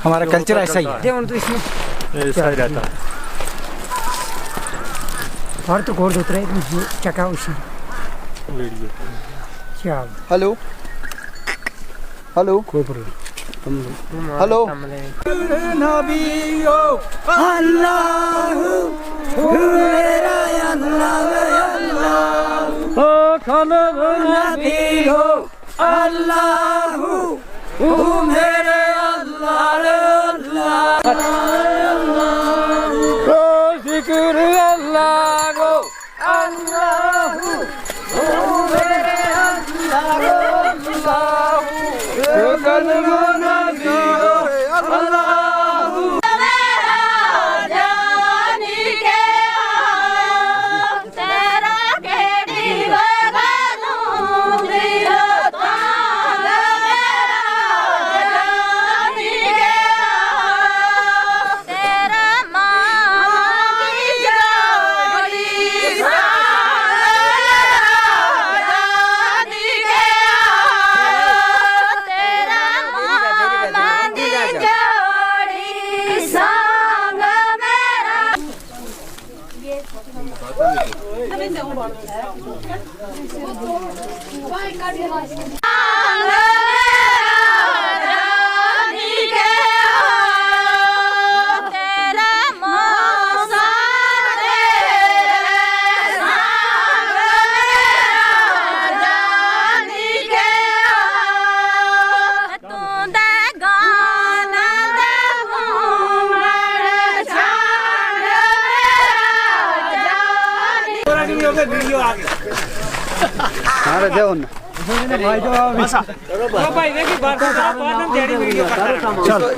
हमारा कल्चर ऐसा ही है। तो इसमें ऐसा ही रहता है। और तो गोड़ उतरे चका उसी क्या। हेलो हेलो हेलो नबी ओ अल्लाह मेरा अल्लाह ओ नबी हो अल्लाह मेरे जिक्र अल्लाह को अल्लाह मेरे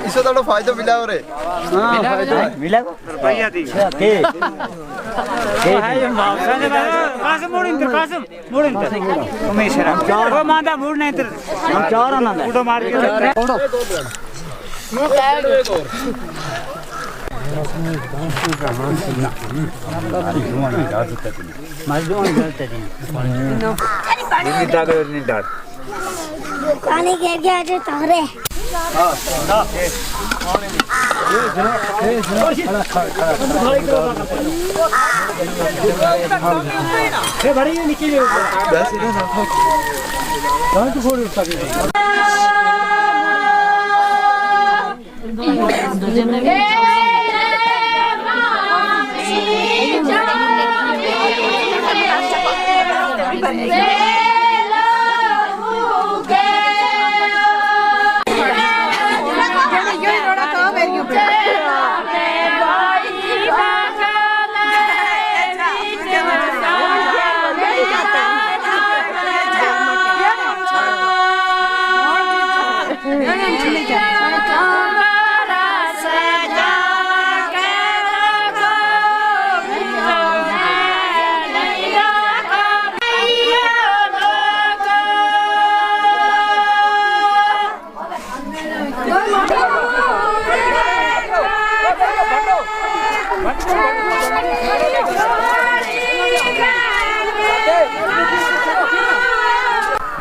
इससे थोड़ा फायदा मिला हो रे। मिला रुपया दी कासम मोड़ इंतर उमेश राम वो मांदा मोड़ नहीं इंतर हम चार आना है उड़ो मार के पानी गिर गया जो तोरे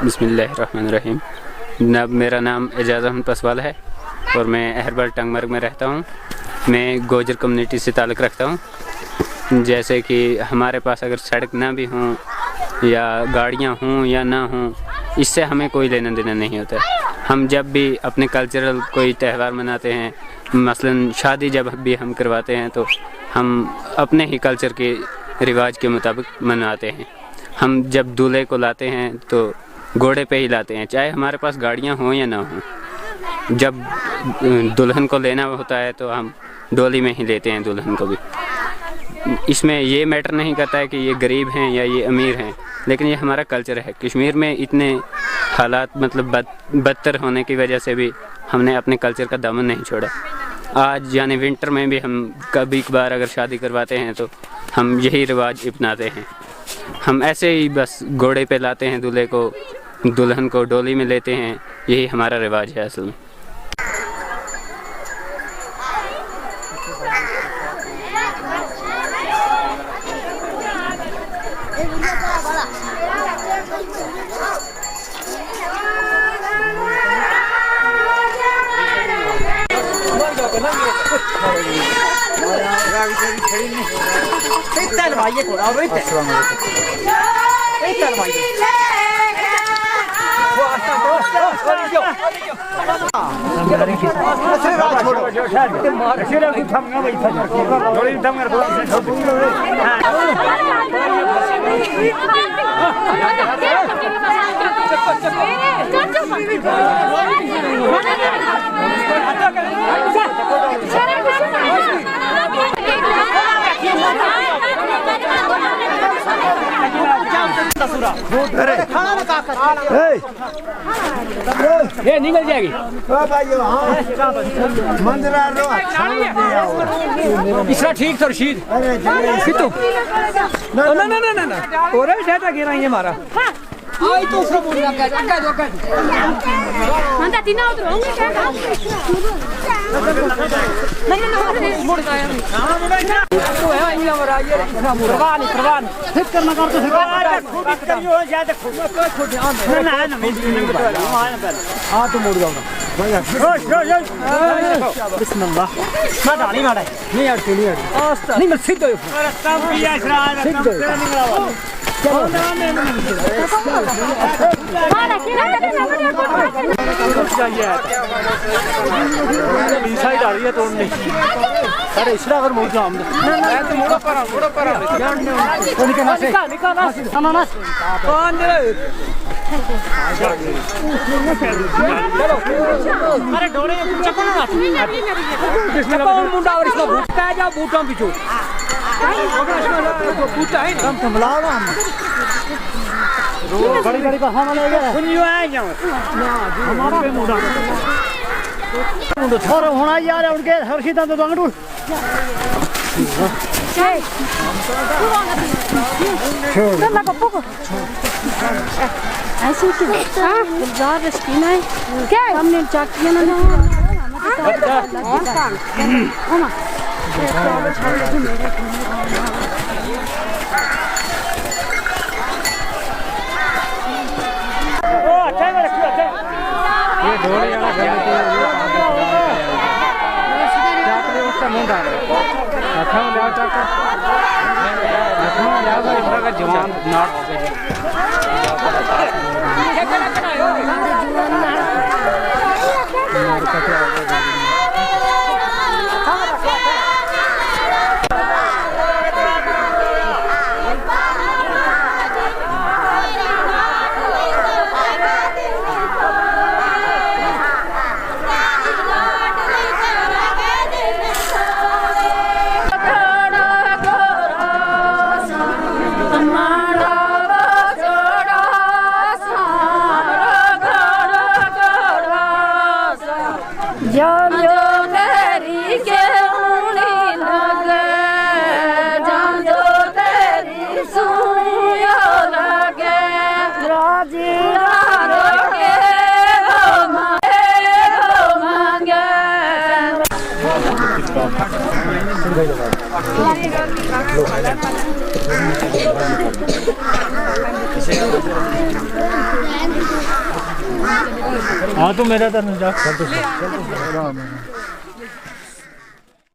बिस्मिल्लाहिर्रहमानिर्रहीम। जनाब मेरा नाम एजाज़ अहमद पसवाल है और मैं अहरबल टंगमर्ग में रहता हूँ। मैं गोजर कम्युनिटी से ताल्लुक़ रखता हूँ। जैसे कि हमारे पास अगर सड़क ना भी हों या गाड़ियाँ हों या ना हों, इससे हमें कोई लेना देना नहीं होता। हम जब भी अपने कल्चरल कोई त्यौहार मनाते हैं, मसलन शादी जब भी हम करवाते हैं, तो हम अपने ही कल्चर के रिवाज के मुताबिक मनाते हैं। हम जब दूल्हे को लाते हैं तो घोड़े पे ही लाते हैं, चाहे हमारे पास गाड़ियाँ हों या ना हों। जब दुल्हन को लेना होता है तो हम डोली में ही लेते हैं दुल्हन को भी। इसमें ये मैटर नहीं करता है कि ये गरीब हैं या ये अमीर हैं, लेकिन ये हमारा कल्चर है। कश्मीर में इतने हालात मतलब बदतर होने की वजह से भी हमने अपने कल्चर का दामन नहीं छोड़ा। आज यानी विंटर में भी हम कभी कभार अगर शादी करवाते हैं तो हम यही रिवाज अपनाते हैं। हम ऐसे ही बस घोड़े पे लाते हैं दूल्हे को, दुल्हन को डोली में लेते हैं, यही हमारा रिवाज है असल में। इतना भाई ये कोड़ा वे इतना भाई वो आस्ता मार शेरा को थमना भाई था थोड़ी दम कर ये निकल जाएगी इसरा ठीक तो रशीद कितु ना ना ना ना ना और भी ज्यादा गिरा ये मारा आई तो उसका बोल रहा है दो मंदा तीना उधर होंगे क्या नहीं मुड़ गया तो है इंग्लिश में राय प्रवान फिट करना कर तो खूब करियो ज्यादा खूब ना ना हां तो मुड़ जाओ बिस्मिल्लाह मैं डाली मारा नहीं यार नहीं यार आस्ता नहीं मैं सीधा रास्ता पिया शराब काम निकला मारा किरा इनसाइड आ रही है तोड़ने अरे इसरा अगर मुड़ जाओ मैं तो मुड़ा पर निकाल अनानास कौन दे अरे डोरे चको ना कौन मुंडा और इसका भूखता है जा बूटों पीछे बूटा है हम संभलाओ ना बड़ी बड़ी का हम ले गए सुनियो आए जाओ हमारा पे मुंडा मुंडा छोरो होना यार उनके हर्षिता तो अंगड़ू Dalla poco. ऐसे कि गुलजार रश्कीना है क्या हमने चाकिया ना ना ओ अच्छा है रखियो अच्छा ये ढोले वाला चाकरी उसका मुंडा अच्छा में ले चाकर अच्छा में ले इंद्रा का जवान नॉट हाँ तो मेरा तो नहीं जा